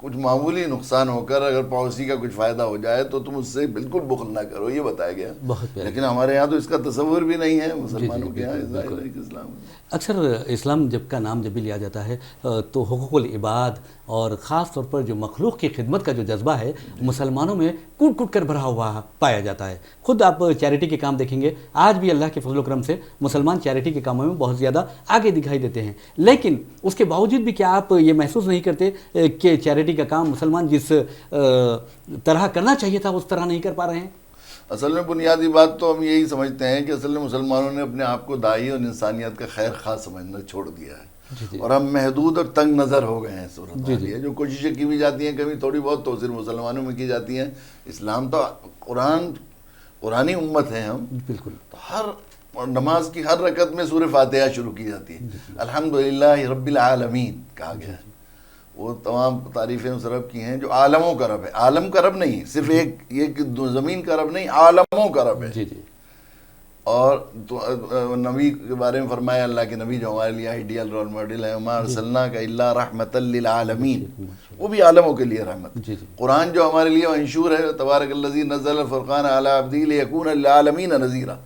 کچھ معمولی نقصان ہو کر اگر پڑوسی کا کچھ فائدہ ہو جائے تو تم اس سے بالکل بخل نہ کرو، یہ بتایا گیا. لیکن ہمارے یہاں تو اس کا تصور بھی نہیں ہے، مسلمانوں کے یہاں ظاہر ہے کہ اسلام. اکثر اسلام کا نام جب بھی لیا جاتا ہے تو حقوق العباد اور خاص طور پر جو مخلوق کی خدمت کا جو جذبہ ہے مسلمانوں میں کوٹ کوٹ کر بھرا ہوا پایا جاتا ہے. خود آپ چیریٹی کے کام دیکھیں گے، آج بھی اللہ کے فضل و کرم سے مسلمان چیریٹی کے کاموں میں بہت زیادہ آگے دکھائی دیتے ہیں. لیکن اس کے باوجود بھی کیا آپ یہ محسوس نہیں کرتے کہ چیریٹی کا کام مسلمان جس طرح کرنا چاہیے تھا اس طرح نہیں کر پا رہے ہیں؟ اصل میں بنیادی بات تو ہم یہی سمجھتے ہیں کہ اصل میں مسلمانوں نے اپنے آپ کو داعی اور انسانیت کا خیر خواہ سمجھنا چھوڑ دیا ہے، اور ہم محدود اور تنگ نظر ہو گئے ہیں. صورت یہ جو کوششیں کی بھی جاتی ہیں کبھی تھوڑی بہت تو صرف مسلمانوں میں کی جاتی ہیں. اسلام تو قرآنی امت ہے ہم. بالکل. تو ہر نماز کی ہر رکعت میں سورہ فاتحہ شروع کی جاتی ہے. الحمدللہ رب العالمین کہا گیا ہے. وہ تمام تعریفیں اس رب کی ہیں جو عالموں کا رب ہے. عالم کا رب نہیں، صرف ایک یہ کہ زمین کا رب نہیں، عالموں کا رب ہے. جی جی. اور نبی کے بارے میں فرمایا اللہ کے نبی جو ہمارے لیے آئیڈیل رول ماڈل ہے، وما ارسلناک الا رحمۃ للعالمین، وہ بھی عالموں کے لیے رحمت. قرآن جو ہمارے لیے منشور ہے، تبارک الذی نزل الفرقان علی عبدہ لیکون للعالمین نذیرا،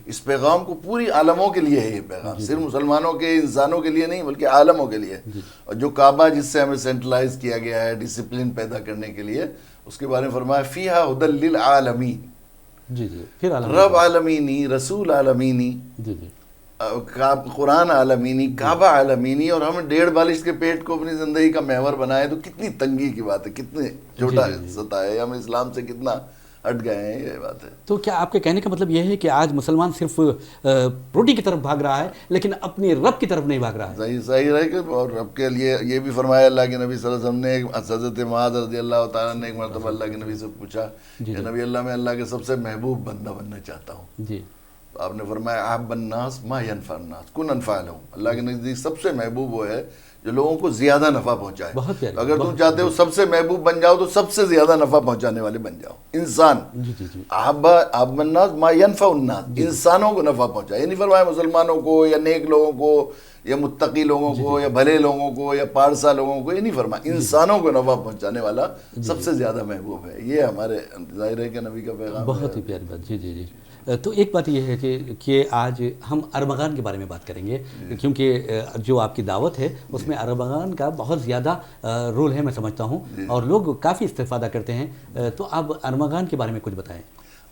اس پیغام کو پوری عالموں کے لیے ہے. یہ پیغام صرف مسلمانوں کے انسانوں کے لیے نہیں بلکہ عالموں کے لیے. اور جو کعبہ جس سے ہمیں سینٹرلائز کیا گیا ہے ڈسپلن پیدا کرنے کے لیے، اس کے بارے میں فرمایا فیہا ھدی للعالمین. جی جی. پھر رب عالمینی، رسول عالمینی، جی جی. قرآن عالمینی، کعبہ عالمینی، اور ہم 1.5 بالش کے پیٹ کو اپنی زندگی کا محور بنائے تو کتنی تنگی کی بات ہے، کتنے چھوٹا سطح ہے، ہم اسلام سے کتنا ہٹ گئے ہیں، یہ بات ہے. تو کیا آپ کے کہنے کا مطلب یہ ہے کہ آج مسلمان صرف روٹی کی طرف بھاگ رہا ہے لیکن اپنی رب کی طرف نہیں بھاگ رہا ہے؟ صحیح ہے کہ اور رب کے لیے یہ بھی فرمایا اللہ کے نبی صلی اللہ علیہ وسلم نے. حضرت معاذ رضی اللہ تعالیٰ نے ایک مرتبہ اللہ کے نبی سے پوچھا کہ نبی اللہ، میں اللہ کے سب سے محبوب بندہ بننا چاہتا ہوں. جی. آپ نے فرمایا احب الناس ما ينفع الناس، کن انفع لهم. اللہ کے نزدیک سب سے محبوب وہ ہے جو لوگوں کو زیادہ نفع پہنچائے. اگر تم چاہتے ہو سب سے محبوب بن جاؤ تو سب سے زیادہ نفع پہنچانے والے بن جاؤ. انسان احب الناس ما ينفع الناس، انسانوں کو نفع پہنچائے. یہ نہیں فرمایا مسلمانوں کو یا نیک لوگوں کو یا متقی لوگوں کو یا بھلے لوگوں کو یا پارسا لوگوں کو، یہ نہیں فرمایا. انسانوں کو نفع پہنچانے والا سب سے زیادہ محبوب ہے. یہ ہمارے ظاہر ہے کہ نبی کا پیغام. بہت ہی پیاری بات. جی جی جی. تو ایک بات یہ ہے کہ آج ہم ارمغان کے بارے میں بات کریں گے، کیونکہ جو آپ کی دعوت ہے اس میں ارمغان کا بہت زیادہ رول ہے میں سمجھتا ہوں، اور لوگ کافی استفادہ کرتے ہیں. تو آپ ارمغان کے بارے میں کچھ بتائیں.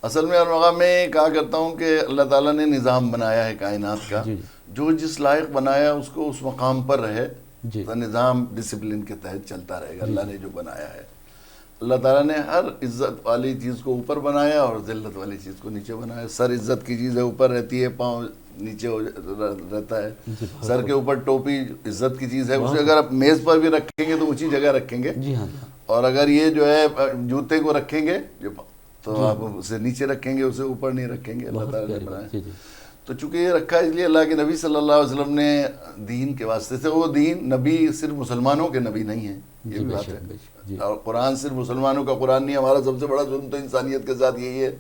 اصل میں ارمغان میں کہا کرتا ہوں کہ اللہ تعالیٰ نے نظام بنایا ہے کائنات کا، جو جس لائق بنایا اس کو اس مقام پر رہے. نظام ڈسپلن کے تحت چلتا رہے گا. اللہ نے جو بنایا ہے، اللہ تعالیٰ نے ہر عزت والی چیز کو اوپر بنایا اور ذلت والی چیز کو نیچے بنایا. سر عزت کی چیز ہے، اوپر رہتی ہے، پاؤں نیچے رہتا ہے. سر کے اوپر ٹوپی عزت کی چیز ہے، اسے اگر آپ میز پر بھی رکھیں گے تو اونچی جگہ رکھیں گے. اور اگر یہ جو ہے جوتے کو رکھیں گے تو آپ اسے نیچے رکھیں گے، اسے اوپر نہیں رکھیں گے. اللہ تعالیٰ نے بنایا. تو چونکہ یہ رکھا اس لیے اللہ کے نبی صلی اللہ علیہ وسلم نے دین کے واسطے سے، وہ دین نبی صرف مسلمانوں کے نبی نہیں ہیں، یہ بھی بات ہے. اور قرآن صرف مسلمانوں کا قرآن نہیں. ہمارا سب سے بڑا ظلم تو انسانیت کے ساتھ یہی ہے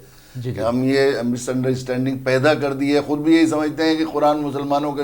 کہ ہم یہ مس انڈرسٹینڈنگ پیدا کر دی ہے. خود بھی یہی سمجھتے ہیں کہ قرآن مسلمانوں کا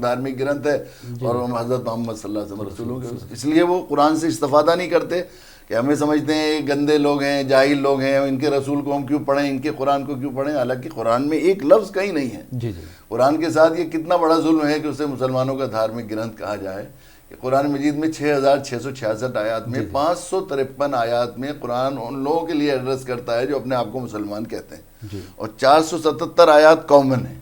دھارمک گرنتھ ہے اور حضرت محمد صلی اللہ علیہ وسلم رسولوں کے، اس لیے وہ قرآن سے استفادہ نہیں کرتے. کہ ہمیں سمجھتے ہیں یہ گندے لوگ ہیں، جاہل لوگ ہیں، ان کے رسول کو ہم کیوں پڑھیں، ان کے قرآن کو کیوں پڑھیں. حالانکہ قرآن میں ایک لفظ کہیں نہیں ہے. قرآن کے ساتھ یہ کتنا بڑا ظلم ہے کہ اسے مسلمانوں کا دھارمک گرنتھ کہا جائے. کہ قرآن مجید میں 6666 آیات میں 553 آیات میں قرآن ان لوگوں کے لیے ایڈریس کرتا ہے جو اپنے آپ کو مسلمان کہتے ہیں، اور 477 آیات کامن ہیں،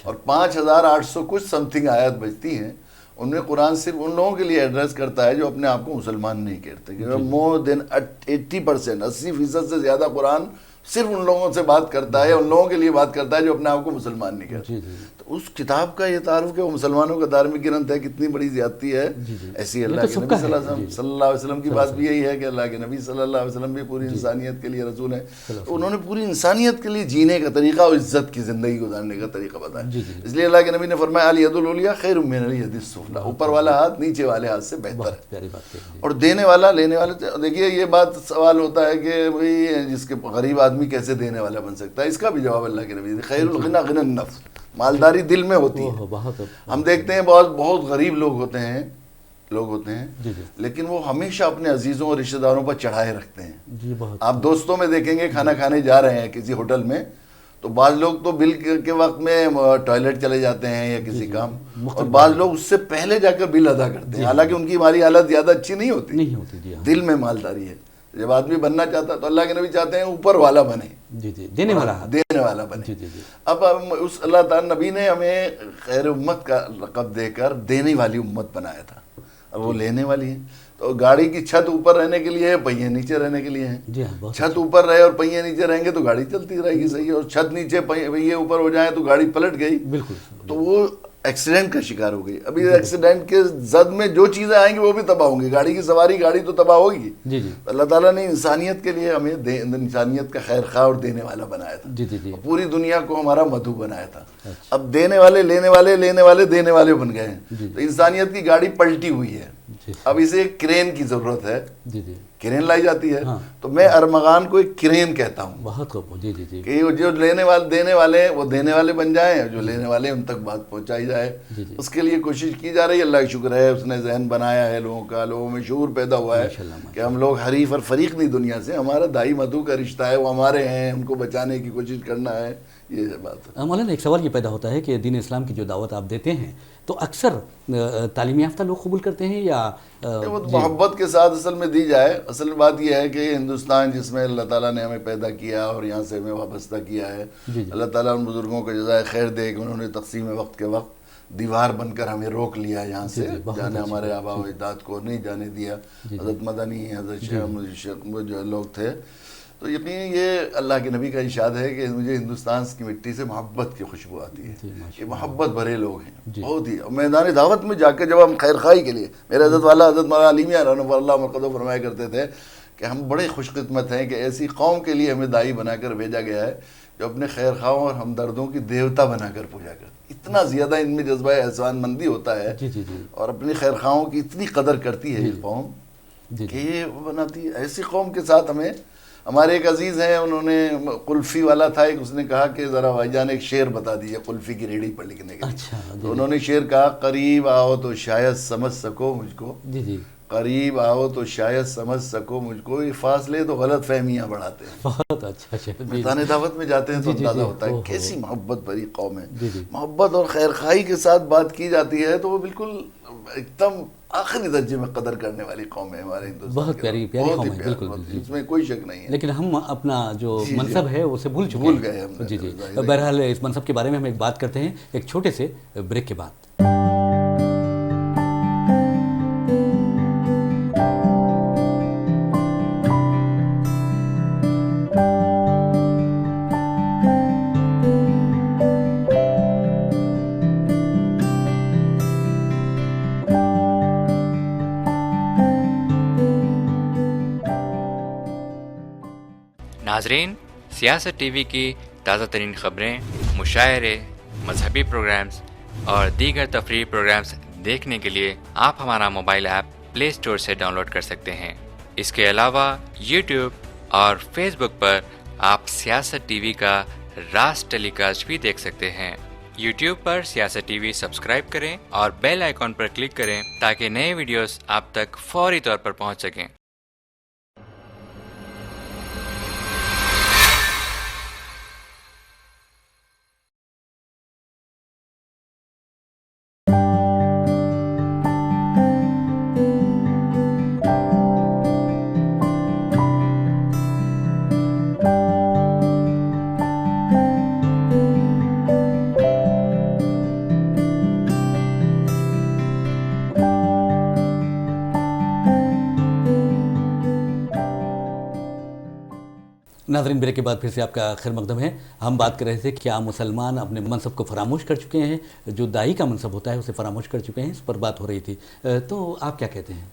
اور 5800 کچھ سم تھنگ آیات بچتی ہیں. ان میں قرآن صرف ان لوگوں کے لیے ایڈریس کرتا ہے جو اپنے آپ کو مسلمان نہیں کہتے. مور دین 80%، 80% سے زیادہ قرآن صرف ان لوگوں سے بات کرتا ہے، ان لوگوں کے لیے بات کرتا ہے جو اپنے آپ کو مسلمان نہیں کہتے. تو اس کتاب کا یہ تعارف کہ وہ مسلمانوں کا دھارمک گرنتھ ہے، کتنی بڑی زیادتی ہے. ایسی اللہ کے نبی صلی اللہ علیہ وسلم کی بات بھی یہی ہے کہ اللہ کے نبی صلی اللہ علیہ وسلم بھی پوری انسانیت کے لیے رسول ہیں. انہوں نے پوری انسانیت کے لیے جینے کا طریقہ اور عزت کی زندگی گزارنے کا طریقہ بتایا. اس لیے اللہ کے نبی نے فرمایا الید العلیٰ خیر من الید السفلیٰ، اوپر والا ہاتھ نیچے والے ہاتھ سے بہتر ہے. اور دینے والا لینے والے، دیکھیے یہ بات سوال ہوتا ہے کہ بھئی جس کے غریب آدمی کیسے دینے والا بن سکتا ہے. اس کا بھی جواب اللہ کے نبی، خیر الغنی غنی النفس، مالداری دل میں ہوتی ہے. ہم دیکھتے ہیں بہت غریب لوگ ہوتے ہیں لوگ ہوتے ہیں جی جی لیکن وہ ہمیشہ اپنے عزیزوں اور رشتہ داروں پر چڑھائے رکھتے ہیں. جی بہت آپ دوستوں میں دیکھیں گے کھانا کھانے جا رہے ہیں کسی ہوٹل میں تو بعض لوگ تو بل کے وقت میں ٹوائلٹ چلے جاتے ہیں یا کسی کام, اور بعض لوگ اس سے پہلے جا کر بل ادا کرتے ہیں, حالانکہ ان کی مالی حالت زیادہ اچھی نہیں ہوتی. جی ہاں. دل میں مالداری ہے. جب آدمی بننا چاہتا تو اللہ کے نبی چاہتے ہیں اوپر والا بنے, جی جی دینے والا بنے. جی جی جی اب اس اللہ تعالیٰ نبی نے ہمیں خیر امت کا لقب دے کر دینے والی امت بنایا تھا, اب وہ لینے والی ہے. تو گاڑی کی چھت اوپر رہنے کے لیے ہے, پہیے نیچے رہنے کے لیے ہیں. جی ہاں چھت اوپر رہے اور پہیے نیچے رہیں گے تو گاڑی چلتی رہے گی صحیح, اور چھت نیچے پہیے اوپر ہو جائیں تو گاڑی پلٹ گئی بالکل تو وہ ایکسیڈنٹ کا شکار ہو گئی. ابھی ایکسیڈنٹ کے زد میں جو چیزیں آئیں گی وہ بھی تباہ ہوں گی, گاڑی کی سواری گاڑی تو تباہ ہوگی. جی جی اللہ تعالیٰ نے انسانیت کے لیے ہمیں انسانیت کا خیر خواہ اور دینے والا بنایا تھا. جی جی جی پوری دنیا کو ہمارا مدعو بنایا تھا. اب دینے والے لینے والے لینے والے دینے والے بن گئے ہیں. تو انسانیت کی گاڑی پلٹی ہوئی ہے. اب اسے ایک کرین کی ضرورت ہے. جی جی کرین لائی جاتی ہے. تو میں ارمغان کو ایک کرین کہتا ہوں بہت خوب. جی جی جی کہ جو لینے والے دینے والے وہ دینے والے بن جائیں, جو لینے والے ان تک بات پہنچائی جائے. اس کے لیے کوشش کی جا رہی ہے. اللہ کا شکر ہے اس نے ذہن بنایا ہے لوگوں کا, لوگوں میں شعور پیدا ہوا ہے کہ ہم لوگ حریف اور فریق نہیں دنیا سے, ہمارا دائی مدعو کا رشتہ ہے, وہ ہمارے ہیں, ان کو بچانے کی کوشش کرنا ہے. یہ بات ہے. مولانا ایک سوال یہ پیدا ہوتا ہے کہ دین اسلام کی جو دعوت آپ دیتے ہیں تو اکثر تعلیم یافتہ لوگ قبول کرتے ہیں یا وہ محبت کے ساتھ اصل میں دی جائے. اصل بات یہ ہے کہ ہندوستان جس میں اللہ تعالیٰ نے ہمیں پیدا کیا اور یہاں سے ہمیں وابستہ کیا ہے, اللہ تعالیٰ ان بزرگوں کو جزائے خیر دے کہ انہوں نے تقسیم وقت کے وقت دیوار بن کر ہمیں روک لیا یہاں سے جانے, ہمارے آبا و اجداد کو نہیں جانے دیا. حضرت مدنی, حضرت شیخ جو لوگ تھے, تو یقین یہ اللہ کے نبی کا ارشاد ہے کہ مجھے ہندوستان کی مٹی سے محبت کی خوشبو آتی ہے. یہ محبت بھرے لوگ ہیں بہت ہی. میدان دعوت میں جا کے جب ہم خیر خواہی کے لیے, میرے حضرت والا حضرت مولانا علی میاں رحمہ اللہ مرقدہ فرمایا کرتے تھے کہ ہم بڑے خوش قسمت ہیں کہ ایسی قوم کے لیے ہمیں دائی بنا کر بھیجا گیا ہے جو اپنے خیر خواہوں اور ہمدردوں کی دیوتا بنا کر پوجا کرتی. اتنا زیادہ ان میں جذبہ احسان مندی ہوتا ہے اور اپنی خیر خواہوں کی اتنی قدر کرتی ہے یہ قوم کہ یہ بناتی ہے. ایسی قوم کے ساتھ ہمیں, ہمارے ایک عزیز ہیں, انہوں نے قلفی والا تھا ایک, اس نے کہا کہ ذرا بھائی جان ایک شعر بتا دیجیے قلفی کی ریڑھی پر لکھنے کے لیے. تو انہوں نے شعر کہا, قریب آؤ تو شاید سمجھ سکو مجھ کو, قریب آؤ تو شاید سمجھ سکو مجھ کو, یہ فاصلے تو غلط فہمیاں بڑھاتے ہیں. بہت اچھا. میدان دعوت میں جاتے ہیں تو اندازہ ہوتا ہے کیسی محبت بھری قوم ہے. محبت اور خیر خواہی کے ساتھ بات کی جاتی ہے تو وہ بالکل ایک دم آخری درجے میں قدر کرنے والی قوم ہے ہمارے ہندوستان. بہت پیاری قوم ہے بالکل, اس میں کوئی شک نہیں ہے. لیکن ہم اپنا جو منصب ہے اسے بھول گئے ہم. جی جی بہرحال اس منصب کے بارے میں ہم ایک بات کرتے ہیں ایک چھوٹے سے بریک کے بعد. ناظرین, سیاست ٹی وی کی تازہ ترین خبریں, مشاعرے, مذہبی پروگرامز اور دیگر تفریحی پروگرامز دیکھنے کے لیے آپ ہمارا موبائل ایپ پلے اسٹور سے ڈاؤن لوڈ کر سکتے ہیں. اس کے علاوہ یوٹیوب اور فیس بک پر آپ سیاست ٹی وی کا راز ٹیلی کاسٹ بھی دیکھ سکتے ہیں. یوٹیوب پر سیاست ٹی وی سبسکرائب کریں اور بیل آئیکن پر کلک کریں تاکہ نئے ویڈیوز آپ تک فوری طور پر پہنچ سکیں. ناظرین, بریک کے بعد پھر سے آپ کا خیر مقدم ہے. ہم بات کر رہے تھے کہ کیا مسلمان اپنے منصب کو فراموش کر چکے ہیں, جو دائی کا منصب ہوتا ہے اسے فراموش کر چکے ہیں, اس پر بات ہو رہی تھی. تو آپ کیا کہتے ہیں؟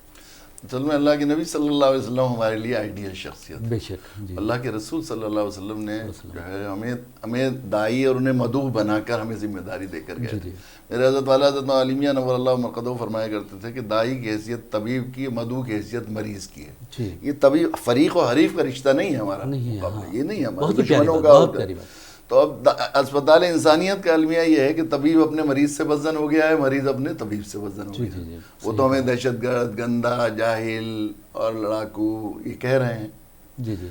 اصل میں اللہ کے نبی صلی اللہ علیہ وسلم ہمارے لیے آئیڈیل شخصیت. بے شک. اللہ کے رسول صلی اللہ علیہ وسلم نے جو ہے ہمیں دائی اور انہیں مدعو بنا کر ہمیں ذمہ داری دے کر گئے. میرے حضرت والا حضرت علی میاں نور اللہ مرقدہ فرمایا کرتے تھے کہ دائی کی حیثیت طبیب کی, مدعو کی حیثیت مریض کی ہے. یہ طبیب فریق و حریف کا رشتہ نہیں ہے ہمارا, یہ نہیں ہے ہمارا دشمنوں کا. تو اب اسپتال انسانیت کا المیہ یہ ہے کہ طبیب اپنے مریض سے بدظن ہو گیا ہے، مریض اپنے طبیب سے بدظن ہو گیا ہے. وہ تو ہمیں دہشت گرد، گندا، جاہل اور لڑاکو یہ کہہ رہے ہیں، جی جی،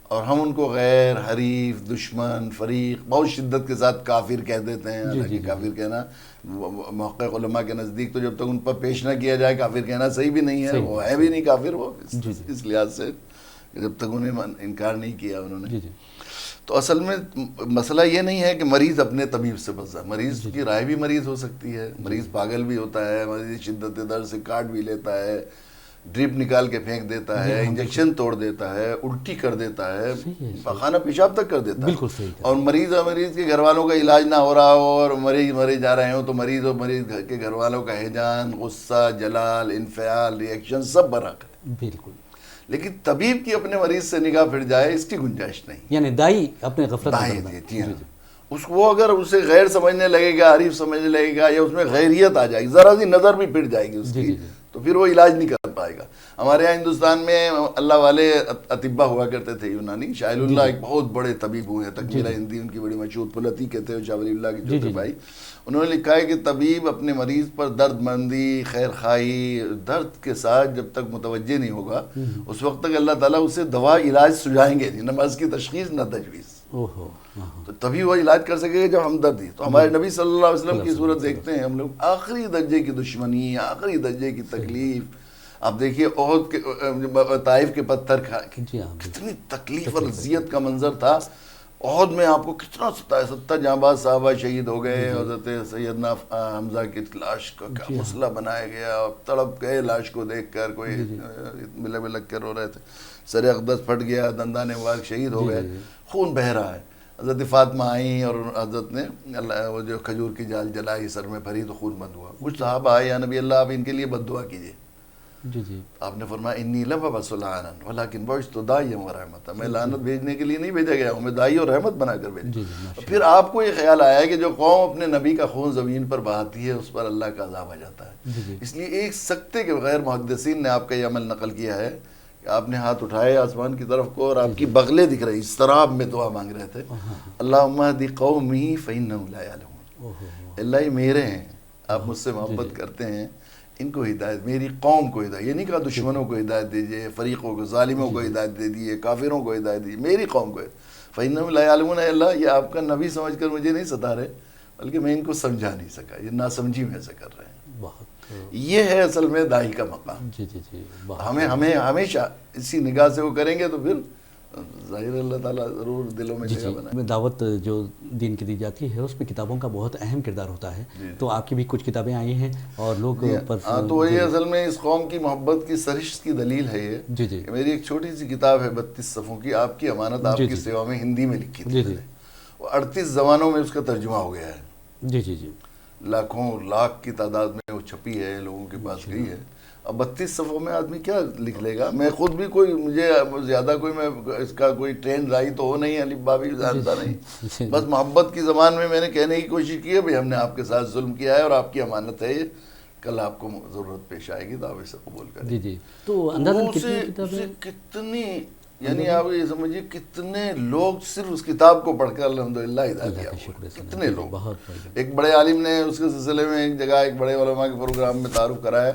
اور ہم ان کو غیر، حریف، دشمن، فریق بہت شدت کے ساتھ کافر کہہ دیتے ہیں. حالانکہ کافر کہنا محقق علماء کے نزدیک تو جب تک ان پر پیش نہ کیا جائے کافر کہنا صحیح بھی نہیں ہے. وہ ہے بھی نہیں کافر، وہ اس لحاظ سے جب تک انہیں انکار نہیں کیا انہوں نے. تو اصل میں مسئلہ یہ نہیں ہے کہ مریض اپنے طبیب سے بچا. مریض کی رائے بھی مریض ہو سکتی ہے، مریض پاگل بھی ہوتا ہے، مریض شدت درد سے کاٹ بھی لیتا ہے، ڈرپ نکال کے پھینک دیتا ہے، انجیکشن توڑ دیتا ہے، الٹی کر دیتا ہے، پخانہ پیشاب تک کر دیتا ہے. اور مریض اور مریض کے گھر والوں کا علاج نہ ہو رہا ہو اور مریض مرے جا رہے ہوں تو مریض اور مریض کے گھر والوں کا ہیجان، غصہ، جلال، انفعال، ریئیکشن سب برحق ہے. بالکل. لیکن طبیب کی اپنے مریض سے نگاہ پھر جائے اس کی گنجائش نہیں. یعنی دائی اپنے غفلت دیتی ہیں اس کو، اگر اسے غیر سمجھنے لگے گا، حریف سمجھنے لگے گا، یا اس میں غیریت آ جائے گی، ذرا سی نظر بھی پھر جائے گی اس کی، تو پھر وہ علاج نہیں کر پائے گا. ہمارے یہاں ہندوستان میں اللہ والے اطباء ہوا کرتے تھے یونانی. شاہل اللہ ایک بہت بڑے طبیب ہوئے ہیں، تکمیلہ ہندی ان کی بڑی مشہور، پلتی کہتے ہیں، شاہ ولی اللہ کے چھوٹے بھائی. انہوں نے لکھا ہے کہ طبیب اپنے مریض پر درد مندی، خیر خواہی، درد کے ساتھ جب تک متوجہ نہیں ہوگا اس وقت تک اللہ تعالیٰ اسے دوا علاج سجائیں گے نہیں، نہ اس کی تشخیص نہ تجویز. تو تبھی وہ علاج کر سکے گا جب ہمدردی. تو ہمارے نبی صلی اللہ علیہ وسلم کی صورت دیکھتے ہیں ہم لوگ، آخری درجے کی دشمنی، آخری درجے کی تکلیف. آپ دیکھیے احد کے، طائف کے پتھر کھا کے کتنی تکلیف اور اذیت کا منظر تھا. احد میں آپ کو کتنا 70 جانباز صحابہ شہید ہو گئے. حضرت سیدنا حمزہ کی لاش کا کیا مسئلہ بنایا گیا، تڑپ گئے لاش کو دیکھ کر، کوئی ملے میں لگ کر رو رہے تھے. سر اقدس پھٹ گیا، دندان مبارک شہید ہو گئے، خون بہہ رہا ہے. حضرت فاطمہ آئیں اور حضرت نے وہ جو کھجور کی جال جلائی، سر میں بھری تو خون بند ہوا. کچھ صحابہ آئے، یا نبی اللہ آپ ان کے لیے بد دعا کیجیے. آپ نے فرمایا انی لمبعث لعانا ولکن بعثت داعیا ورحمتا، میں لعنت بھیجنے کے لیے نہیں بھیجا گیا ہوں، میں داعی اور رحمت بنا کر بھیجا. پھر آپ کو یہ خیال آیا کہ جو قوم اپنے نبی کا خون زمین پر بہاتی ہے اس پر اللہ کا عذاب آ جاتا ہے. اس لیے ایک سکتے کے بغیر محدثین نے آپ کا یہ عمل نقل کیا ہے کہ آپ نے ہاتھ اٹھائے آسمان کی طرف کو اور آپ کی بغلیں دکھ رہی، اضطراب میں دعا مانگ رہے تھے. اللہم اہد قومی فانہم لا یعلمون، اللہ یہ میرے ہیں، آپ مجھ سے محبت کرتے ہیں، ان کو ہدایت، میری قوم کو ہدایت. یہ نہیں کہا دشمنوں کو ہدایت دیجیے، فریقوں کو، ظالموں کو ہدایت دے دیجیے، کافروں کو ہدایت دیجیے، میری قوم کو. فإنہم لا یعلمون، اللہ یہ آپ کا نبی سمجھ کر مجھے نہیں ستا رہے، بلکہ میں ان کو سمجھا نہیں سکا، یہ ناسمجھی میں سے کر رہے ہیں. یہ ہے اصل میں داعی کا مقام. ہمیں ہمیشہ اسی نگاہ سے وہ کریں گے تو پھر ظاہر اللہ تعالیٰ ضرور دلوں میں جگہ بنائے. دعوت جو دین کی دی جاتی ہے اس میں کتابوں کا بہت اہم کردار ہوتا ہے. تو آپ کی بھی کچھ کتابیں آئی ہیں اور لوگ تو یہ اصل میں اس قوم کی محبت کی سرشت کی دلیل ہے یہ. میری ایک چھوٹی سی کتاب ہے 32 صفحوں کی، آپ کی امانت آپ کی سیوا میں، ہندی میں لکھی تھی. وہ 38 زبانوں میں اس کا ترجمہ ہو گیا ہے. لاکھوں لاکھ کی تعداد میں وہ چھپی ہے، لوگوں کے پاس گئی ہے. اب 32 صفحوں میں آدمی کیا لکھ لے گا؟ میں خود بھی کوئی، مجھے زیادہ کوئی، میں اس کا کوئی ٹرینڈ رائی تو ہو نہیں، الف با بھی جانتا نہیں. بس محبت کی زبان میں نے کہنے کی کوشش کی ہے بھئی ہم نے آپ کے ساتھ ظلم کیا ہے اور آپ کی امانت ہے، کل آپ کو ضرورت پیش آئے گی تو آپ اسے قبول کریں. تو اندازہ کتنی، یعنی آپ یہ سمجھیے کتنے لوگ صرف اس کتاب کو پڑھ کر الحمدللہ ہدایت یافتہ ہوئے، کتنے لوگ. ایک بڑے عالم نے اس کے سلسلے میں ایک جگہ ایک بڑے علماء کے پروگرام میں تعارف کرایا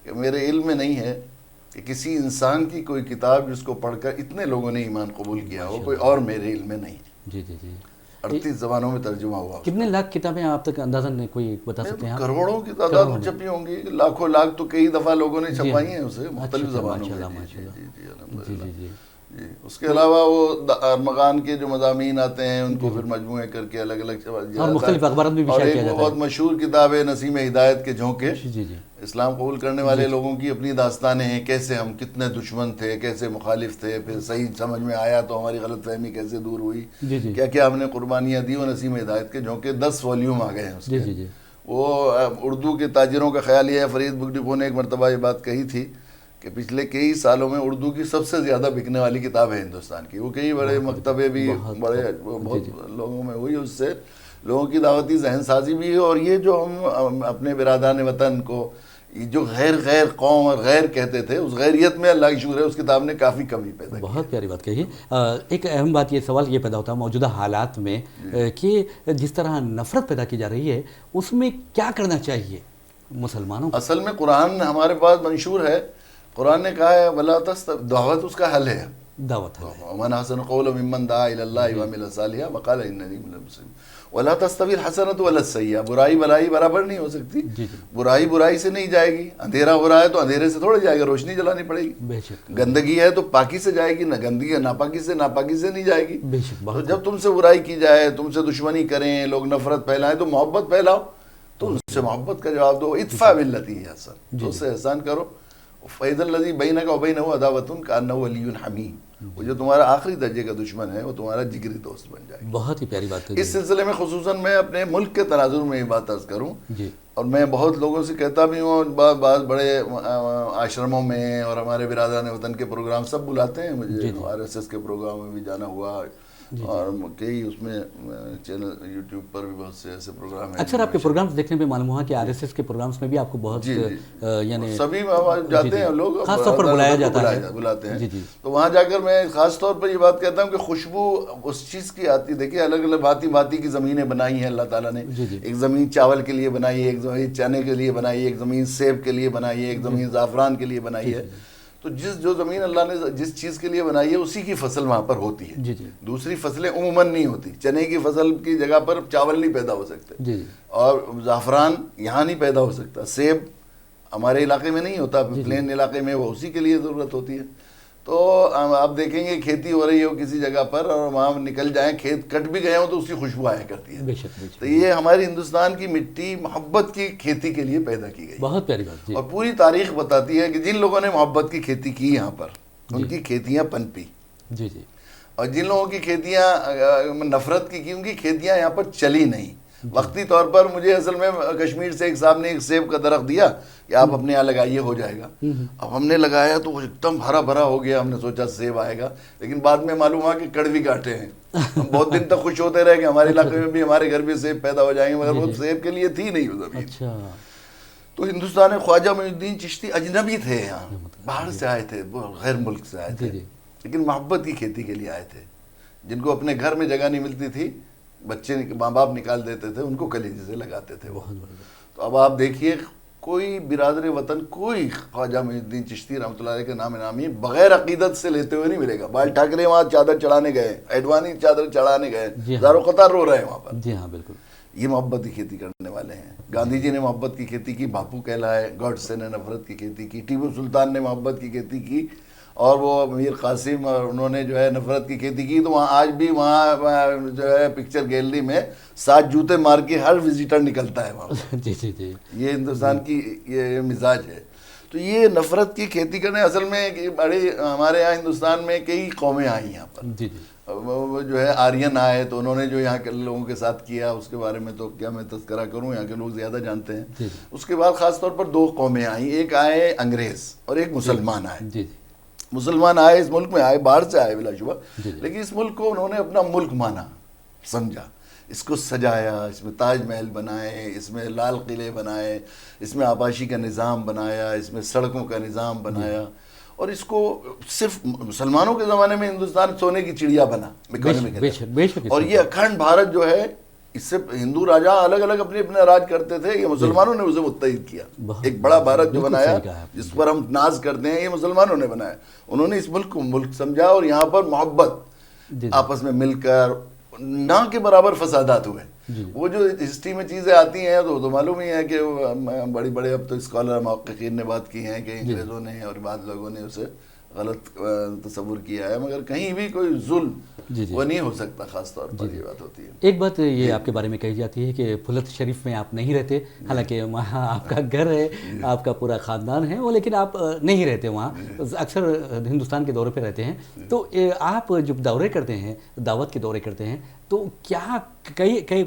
کہ میرے علم میں نہیں ہے کہ کسی انسان کی کوئی کتاب جس کو پڑھ کر اتنے لوگوں نے ایمان قبول کیا ہو، کوئی اور میرے علم میں نہیں. 38 زبانوں میں ترجمہ ہوا. کتنے لاکھ کتابیں آپ تک اندازاً کوئی بتا سکتے ہیں؟ کروڑوں کی تعداد چھپی ہوں گی، لاکھوں لاکھ تو کئی دفعہ لوگوں نے چھپائی ہیں اسے مختلف زبانوں میں. اس کے علاوہ وہ ارمغان کے جو مضامین آتے ہیں ان کو پھر مجموعے کر کے الگ الگ اور مختلف اخبارات میں بھی اور شائع کیا ایک جاتا ہے. بہت مشہور کتاب ہے نسیم ہدایت کے جھونکے. اسلام قبول کرنے والے لوگوں کی اپنی داستانیں ہیں، کیسے ہم کتنے دشمن تھے، کیسے مخالف تھے، پھر صحیح سمجھ میں آیا تو ہماری غلط فہمی کیسے دور ہوئی، کیا کیا ہم نے قربانیاں دی. وہ نسیم ہدایت کے جھونکے 10 والیوم آ گئے ہیں اس کے. وہ اردو کے تاجروں کا خیال یہ ہے، فرید بک ڈپو نے ایک مرتبہ یہ بات کہی تھی کہ پچھلے کئی سالوں میں اردو کی سب سے زیادہ بکنے والی کتاب ہے ہندوستان کی. وہ کئی بڑے مکتبے بھی بڑے بہت لوگوں میں ہوئی، اس سے لوگوں کی دعوتی ذہن سازی بھی ہے. اور یہ جو ہم اپنے برادران وطن کو یہ جو غیر قوم اور غیر کہتے تھے، اس غیریت میں اللہ کی شکر ہے اس کتاب نے کافی کمی پیدا کی. بہت پیاری بات کہی. ایک اہم بات یہ سوال یہ پیدا ہوتا ہے موجودہ حالات میں کہ جس طرح نفرت پیدا کی جا رہی ہے اس میں کیا کرنا چاہیے مسلمانوں کو؟ اصل میں قرآن ہمارے پاس منشور ہے، قرآن نے کہا ہے ولا دعوت اس کا حل ہے. دعوت ہے. ومن احسن قولا ممن دعا الى الله وعمل صالحا وقال انني من المسلمين ولا تستوي الحسنة ولا السيئة. برائی بلائی برابر نہیں ہو سکتی. برائی برائی سے نہیں جائے گی. اندھیرا ہو رہا ہے تو اندھیرے سے تھوڑا جائے گا، روشنی جلانی پڑے گی. بے شک. گندگی ہے تو پاکی سے جائے گی، نہ گندگی ہے ناپاکی سے نہیں جائے گی. بے شک. تو جب تم سے برائی کی جائے، تم سے دشمنی کریں، لوگ نفرت پھیلائیں تو محبت پھیلاؤ. تو ان سے محبت کا جواب دو. ادفع باللتی ہی احسن، تو اس سے احسان کرو. فَإِذَا الَّذِي بَيْنَكَ وَبَيْنَهُ عَدَاوَةٌ كَأَنَّهُ وَلِيٌّ حَمِيمٌ. وہ جو تمہارا آخری درجے کا دشمن ہے وہ تمہارا جگری دوست بن جائے گا. بہت ہی پیاری بات ہے. اس سلسلے میں خصوصاً میں اپنے ملک کے تناظر میں یہ بات عرض کروں، اور میں بہت لوگوں سے کہتا بھی ہوں، بعض بڑے آشرموں میں اور ہمارے برادران وطن کے پروگرام سب بلاتے ہیں مجھے. RSS کے پروگرام میں بھی جانا ہوا، اور کئی اس میں چینل یوٹیوب پر بھی بہت سے ایسے پروگرام ہیں. اکثر آپ کے پروگرامز دیکھنے میں معلوم ہوا کہ RSS کے پروگرامز میں بھی آپ کو بہت یعنی سبھی جاتے ہیں لوگ، خاص طور پر بلایا جاتا ہے، بلاتے ہیں. تو وہاں جا کر میں خاص طور پر یہ بات کہتا ہوں کہ خوشبو اس چیز کی آتی. دیکھیے الگ الگ بھانتی کی زمینیں بنائی ہیں اللہ تعالیٰ نے. ایک زمین چاول کے لیے بنائی ہے، ایک زمین چنے کے لیے بنائی ہے، ایک زمین سیب کے لیے بنائی ہے، ایک زمین زعفران کے لیے بنائی ہے. تو جو زمین اللہ نے جس چیز کے لیے بنائی ہے اسی کی فصل وہاں پر ہوتی ہے. دوسری فصلیں عموماً نہیں ہوتی. چنے کی فصل کی جگہ پر چاول نہیں پیدا ہو سکتے، اور زعفران یہاں نہیں پیدا ہو سکتا. سیب ہمارے علاقے میں نہیں ہوتا، پلین علاقے میں وہ اسی کے لیے ضرورت ہوتی ہے. تو آپ دیکھیں گے کھیتی ہو رہی ہو کسی جگہ پر اور وہاں نکل جائیں، کھیت کٹ بھی گئے ہوں تو اس کی خوشبو آیا کرتی ہے. تو یہ ہماری ہندوستان کی مٹی محبت کی کھیتی کے لیے پیدا کی گئی. بہت پیاری بات. اور پوری تاریخ بتاتی ہے کہ جن لوگوں نے محبت کی کھیتی کی یہاں پر ان کی کھیتیاں پنپی. اور جن لوگوں کی کھیتیاں نفرت کی ان کی کھیتیاں یہاں پر چلی نہیں. وقتی طور پر مجھے اصل میں کشمیر سے ایک صاحب نے ایک سیب کا درخت دیا کہ آپ اپنے یہاں لگائیے ہو جائے گا. اب ہم نے لگایا تو وہ ایک دم ہرا بھرا ہو گیا. ہم نے سوچا سیب آئے گا، لیکن بعد میں معلوم ہوا کہ کڑوی کاٹے ہیں. ہم بہت دن تک خوش ہوتے رہے کہ ہمارے علاقے میں بھی ہمارے گھر بھی سیب پیدا ہو جائیں گے، مگر وہ سیب کے لیے تھی نہیں وہ زمین. تو ہندوستان میں خواجہ معین الدین چشتی اجنبی تھے، یہاں باہر سے آئے تھے، غیر ملک سے آئے تھے، لیکن محبت کی کھیتی کے لیے آئے تھے. جن کو اپنے گھر میں جگہ نہیں ملتی تھی، بچے ماں باپ نکال دیتے تھے، ان کو کلیجے سے لگاتے تھے وہ. تو اب آپ دیکھیے کوئی برادر وطن، کوئی خواجہ معین الدین چشتی رحمۃ اللہ علیہ کے نام نامی بغیر عقیدت سے لیتے ہوئے نہیں ملے گا. بال ٹھاکرے وہاں چادر چڑھانے گئے، ایڈوانی چادر چڑھانے گئے، زارو قطار رو رہے ہیں وہاں پر. جی ہاں بالکل. یہ محبت کی کھیتی کرنے والے ہیں. گاندھی جی نے محبت کی کھیتی کی، باپو کہلائے. گاڈسے نے نفرت کی کھیتی کی. ٹیپو سلطان نے محبت کی کھیتی کی، اور وہ میر قاسم اور انہوں نے جو ہے نفرت کی کھیتی کی. تو وہاں آج بھی وہاں جو ہے پکچر گیلری میں 7 جوتے مار کے ہر وزیٹر نکلتا ہے وہاں. یہ ہندوستان کی یہ مزاج ہے. تو یہ نفرت کی کھیتی کرنے اصل میں بڑے ہمارے یہاں ہندوستان میں کئی قومیں آئیں یہاں پر. وہ جو ہے آرین آئے تو انہوں نے جو یہاں کے لوگوں کے ساتھ کیا اس کے بارے میں تو کیا میں تذکرہ کروں، یہاں کے لوگ زیادہ جانتے ہیں. اس کے بعد خاص طور پر 2 قومیں آئیں. ایک آئے انگریز اور ایک مسلمان آئے. مسلمان آئے اس ملک میں آئے، باہر سے آئے بلا شبہ، لیکن اس ملک کو انہوں نے اپنا ملک مانا، سمجھا. اس کو سجایا، اس میں تاج محل بنائے، اس میں لال قلعے بنائے، اس میں آباشی کا نظام بنایا، اس میں سڑکوں کا نظام بنایا. اور اس کو صرف مسلمانوں کے زمانے میں ہندوستان سونے کی چڑیا بنا. اور یہ اکھنڈ بھارت جو ہے، اس سے ہندو راجہ الگ الگ اپنے اپنے راج کرتے تھے، یہ مسلمانوں نے اسے متحد کیا. ایک بڑا بھارت جو بنایا جس پر ہم ناز کرتے ہیں، یہ مسلمانوں نے بنایا. انہوں نے اس ملک کو ملک سمجھا، اور یہاں پر محبت آپس میں مل کر نہ کے برابر فسادات ہوئے. وہ جو ہسٹری میں چیزیں آتی ہیں تو معلوم ہی ہے کہ بڑی بڑے اب تو اسکالر محققین نے بات کی ہیں کہ انگریزوں نے اور بعض لوگوں نے اسے غلط تصور کیا ہے، مگر کہیں بھی کوئی ظلم وہ نہیں ہو سکتا. خاص طور پر یہ بات ہوتی ہے. ایک بات یہ آپ کے بارے میں کہی جاتی ہے کہ پھلت شریف میں آپ نہیں رہتے، حالانکہ وہاں آپ کا گھر ہے، آپ کا پورا خاندان ہے وہ، لیکن آپ نہیں رہتے وہاں، اکثر ہندوستان کے دورے پہ رہتے ہیں. تو آپ جب دورے کرتے ہیں، دعوت کے دورے کرتے ہیں، تو کیا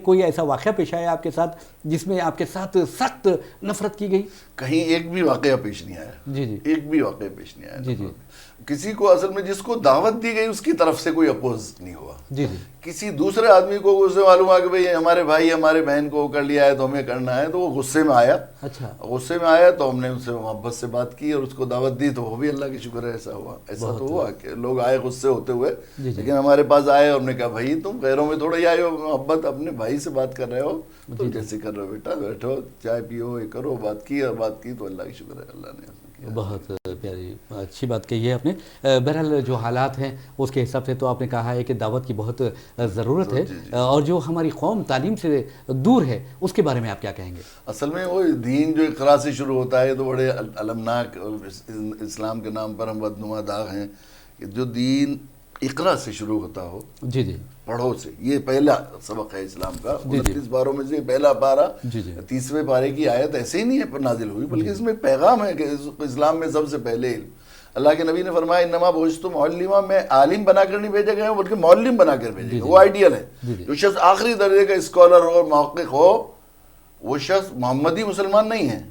کوئی ایسا واقعہ پیش آیا آپ کے ساتھ جس میں آپ کے ساتھ سخت نفرت کی گئی؟ کہیں ایک بھی واقعہ پیش نہیں آیا. ایک بھی واقعہ پیش نہیں آیا. کسی کو اصل میں جس کو دعوت دی گئی اس کی طرف سے کوئی اپوز نہیں ہوا. جی جی. کسی دوسرے آدمی کو اسے معلوم ہوا کہ بھئی ہمارے بھائی ہمارے بہن کو کر لیا ہے تو ہمیں کرنا ہے, تو وہ غصے میں آیا. اچھا. غصے میں آیا تو ہم نے اس سے محبت سے بات کی اور اس کو دعوت دی, تو وہ بھی اللہ کی شکر ہے ایسا ہوا. ایسا تو ہوا کہ لوگ آئے غصے ہوتے ہوئے, لیکن ہمارے پاس آئے اور ہم نے کہا بھائی تم غیروں میں تھوڑا ہی آئے ہو, محبت اپنے بھائی سے بات کر رہے ہو, تم جیسے کر رہے ہو بیٹا, بیٹھو چائے پیو, یہ کرو. بات کی اور بات کی تو اللہ کی شکر ہے اللہ نے. بہت پیاری اچھی بات کہی ہے آپ نے. بہرحال جو حالات ہیں اس کے حساب سے تو آپ نے کہا ہے کہ دعوت کی بہت ضرورت ہے, اور جو ہماری قوم تعلیم سے دور ہے اس کے بارے میں آپ کیا کہیں گے؟ اصل میں وہ دین جو اقرا سے شروع ہوتا ہے تو بڑے المناک, اسلام کے نام پر ہم بدنما داغ ہیں کہ جو دین اقرا سے شروع ہوتا ہو. جی جی. پڑھو سے, یہ پہلا سبق ہے اسلام کا. 29 پاروں میں سے پہلا پارہ 30ویں پارے کی آیت ایسے ہی نہیں ہے نازل ہوئی, بلکہ اس میں پیغام ہے کہ اسلام میں سب سے پہلے علم. اللہ کے نبی نے فرمایا انما بعثت معلما, میں عالم بنا کر نہیں بھیجا گیا ہوں بلکہ معلم بنا کر بھیجا گیا. وہ آئیڈیل ہے. جو شخص آخری درجے کا اسکالر ہو اور محقق ہو وہ شخص محمدی مسلمان نہیں ہے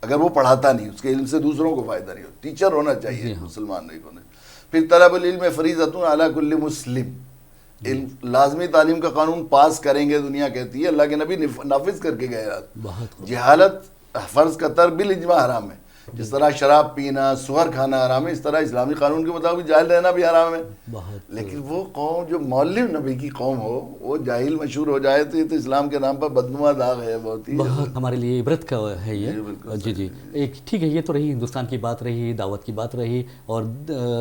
اگر وہ پڑھاتا نہیں, اس کے علم سے دوسروں کو فائدہ نہیں ہو. ٹیچر ہونا چاہیے, مسلمان نہیں ہونا. پھر طلب العلم فریضۃ علی کل مسلم, لازمی تعلیم کا قانون پاس کریں گے دنیا کہتی ہے, اللہ کے نبی نافذ کر کے گئے. جہالت فرض کا تر بالاجماع حرام ہے. جس طرح شراب پینا, سحر کھانا حرام ہے, اس طرح اسلامی قانون کے مطابق جاہل رہنا بھی حرام ہے. لیکن وہ قوم جو معلم نبی کی قوم ہو وہ جاہل مشہور ہو جائے تو یہ تو اسلام کے نام پر بدنما داغ ہے. بہت ہمارے لیے عبرت کا ہے یہ. جی جی. ایک ٹھیک ہے, یہ تو رہی ہندوستان کی بات رہی, دعوت کی بات رہی, اور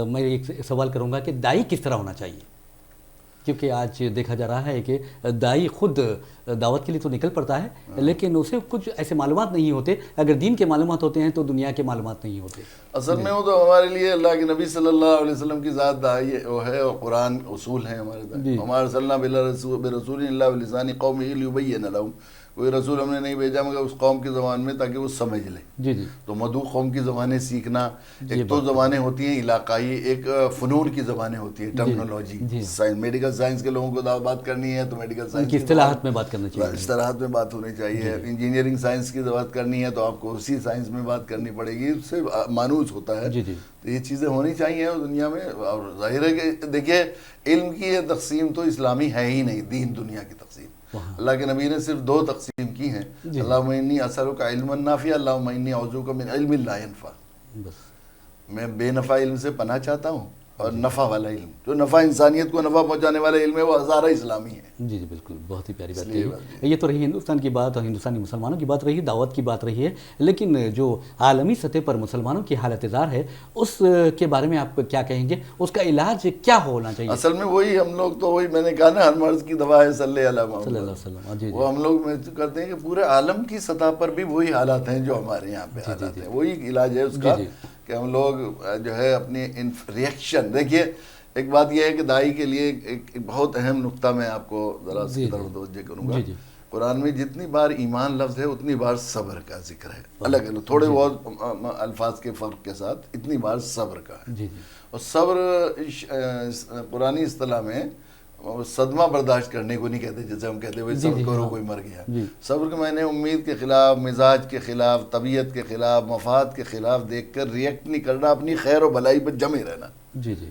میں ایک سوال کروں گا کہ دائی کس طرح ہونا چاہیے؟ کیونکہ آج دیکھا جا رہا ہے کہ دائی خود دعوت کے لیے تو نکل پڑتا ہے لیکن اسے کچھ ایسے معلومات نہیں ہوتے. اگر دین کے معلومات ہوتے ہیں تو دنیا کے معلومات نہیں ہوتے. اصل میں وہ تو ہمارے لیے اللہ کے نبی صلی اللہ علیہ وسلم کی ذات دائی وہ ہے, اور قرآن اصول ہیں ہمارے. ہمارے صلی اللہ برسول اللہ بلسان قومہ لیبین لہم, کوئی رسول ہم نے نہیں بھیجا مگر اس قوم کی زبان میں تاکہ وہ سمجھ لیں. جی جی. تو مدعو قوم کی زبانیں سیکھنا, ایک تو زبانیں ہوتی ہیں علاقائی, ایک فنون کی زبانیں ہوتی ہیں, ٹرمنالوجی, میڈیکل سائنس کے لوگوں کو بات کرنی ہے تو میڈیکل سائنس کی اصطلاحات میں بات کرنا چاہیے, اصطلاحات میں بات ہونی چاہیے. انجینئرنگ سائنس کی بات کرنی ہے تو آپ کو اسی سائنس میں بات کرنی پڑے گی, اس سے مانوس ہوتا ہے. تو یہ چیزیں ہونی چاہیے دنیا میں. اور ظاہر ہے کہ دیکھیے علم کی یہ تقسیم تو اسلامی ہے ہی نہیں, دین دنیا کی تقسیم. اللہ کے نبی نے صرف 2 تقسیم کی ہیں, اللہم انی اسألک علما نافعا, اللہم انی اعوذ بک من علم لا ینفع. میں بے نفع علم سے پناہ چاہتا ہوں, اور نفع والا علم, جو نفع انسانیت کو نفع پہنچانے والا علم ہے وہ ہزارہ اسلامی ہے. جی جی بالکل, بہت ہی پیاری بات ہے. یہ تو رہی ہندوستان کی بات اور ہندوستانی مسلمانوں کی بات رہی, دعوت کی بات رہی ہے, لیکن جو عالمی سطح پر مسلمانوں کی حالت زار ہے اس کے بارے میں آپ کیا کہیں گے؟ اس کا علاج کیا ہونا چاہیے؟ اصل میں وہی ہم لوگ تو وہی میں نے کہا نا, ہر مرض کی دوا ہے صلی اللہ علیہ وسلم. جی وہ ہم لوگ کرتے ہیں کہ پورے عالم کی سطح پر بھی وہی حالات ہیں جو ہمارے یہاں پہ حالات ہیں, وہی علاج ہے اس کا کہ ہم لوگ جو ہے اپنی ریئیکشن. دیکھیے ایک بات یہ ہے کہ دائی کے لیے ایک بہت اہم نقطہ میں آپ کو ذرا اس کی طرف توجہ کروں گا. قرآن میں جتنی بار ایمان لفظ ہے اتنی بار صبر کا ذکر ہے, الگ الگ تھوڑے بہت الفاظ کے فرق کے ساتھ, اتنی بار صبر کا ہے. اور صبر قرآنی اصطلاح میں صدمہ برداشت کرنے کو نہیں کہتے جیسے ہم کہتے ہیں صبر کرو کوئی مر گیا. صبر کے معنی امید کے خلاف, مزاج کے خلاف, طبیعت کے خلاف, مفاد کے خلاف دیکھ کر ریئیکٹ نہیں کرنا, اپنی خیر و بھلائی پر جمے رہنا. جی جی.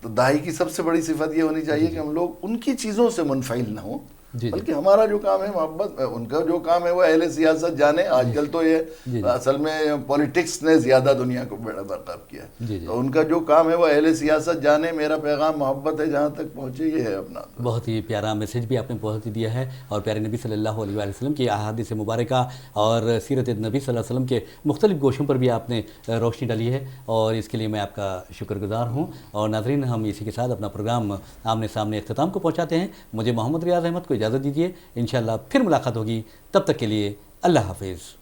تو دائی کی سب سے بڑی صفت یہ ہونی چاہیے کہ ہم لوگ ان کی چیزوں سے منفعل نہ ہوں, بلکہ ہمارا جو کام ہے محبت, ان کا جو کام ہے وہ اہل سیاست جانے. آج کل تو یہ اصل میں پولیٹکس نے زیادہ دنیا کو بیڑا برقرار کیا, تو ان کا جو کام ہے وہ اہل سیاست جانے, میرا پیغام محبت ہے جہاں تک پہنچے یہ ہے اپنا. بہت ہی پیارا میسج بھی آپ نے پہنچ دیا ہے, اور پیارے نبی صلی اللہ علیہ وسلم کی احادیث مبارکہ اور سیرت نبی صلی اللہ علیہ وسلم کے مختلف گوشوں پر بھی آپ نے روشنی ڈالی ہے, اور اس کے لیے میں آپ کا شکر گزار ہوں. اور ناظرین, ہم اسی کے ساتھ اپنا پروگرام آمنے سامنے اختتام کو پہنچاتے ہیں. مجھے محمد ریاض احمد کو اجازت دیجیے, انشاءاللہ پھر ملاقات ہوگی. تب تک کے لیے اللہ حافظ.